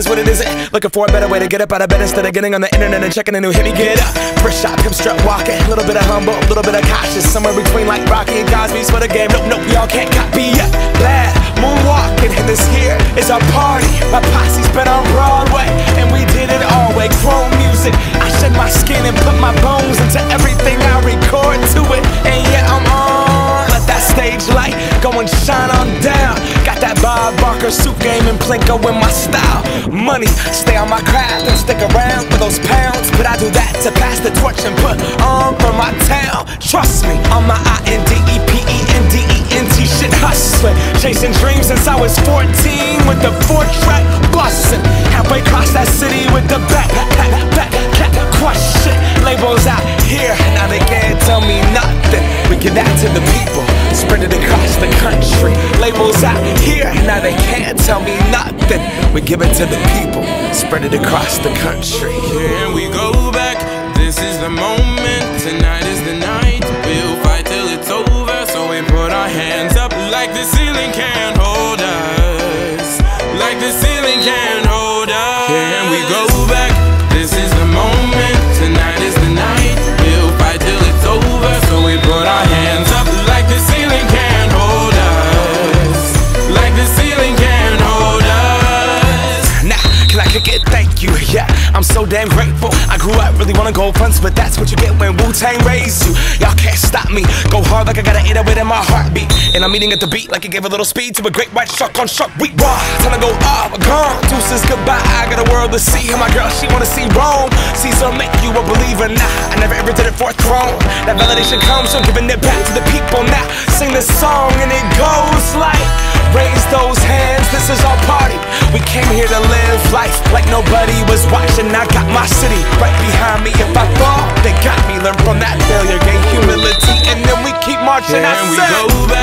is what it isn't. Looking for a better way to get up out of bed instead of getting on the internet and checking a new hit. Me get up, first shot, pimp strut walking. A little bit of humble, a little bit of cautious. Somewhere between like Rocky and Cosby's for the game. Nope, nope, y'all can't copy yet. Glad moonwalking, and this here is our party. My posse's been on Broadway, and we did it all way. Chrome music, I shed my skin and put my bones into everything I record to it. And yeah, I'm on. Let that stage light go and shine on down. Got that Bob Barker suit game and Plinko in my style. Money, stay on my craft and stick around for those pounds. But I do that to pass the torch and put on for my town. Trust me, on my INDEPENDENT shit hustling. Chasing dreams since I was 14 with the 4-track bustin'. Halfway across that city with the back crush shit. Labels out here, now they can't tell me nothing. We give that to the people, spread it across the country. Labels out here, now they can't tell me nothing. We give it to the people, spread it across the country. Can we go back? This is the moment, tonight is the night. We'll fight till it's over, so we put our hands up like the ceiling can't hold us. Like the ceiling can't hold us. Can we go back? This is the moment, tonight is the night. We'll fight till it's over, so we put our hands up like the ceiling can't hold us. Like the ceiling can't hold us. Nah, can I kick it? Thank you, yeah, I'm so damn grateful. I grew up really wanna go fronts, but that's what you get when Wu-Tang raised you. Y'all can't stop me, go hard like I got an 808 in my heartbeat. And I'm eating at the beat like it gave a little speed to a great white shark on shark week. Raw, time to go off, gone, deuces goodbye. I got a world to see, and my girl, she wanna see Rome. Caesar make you a believer, nah, I never ever did it for a throne. That validation comes from giving it back to the people. Now, sing this song and it goes like, raise those hands, this is our party. We came here to live life like nobody was watching. I got my city right behind me. If I fall, they got me. Learn from that failure, gain humility, and then we keep marching. Can we go back?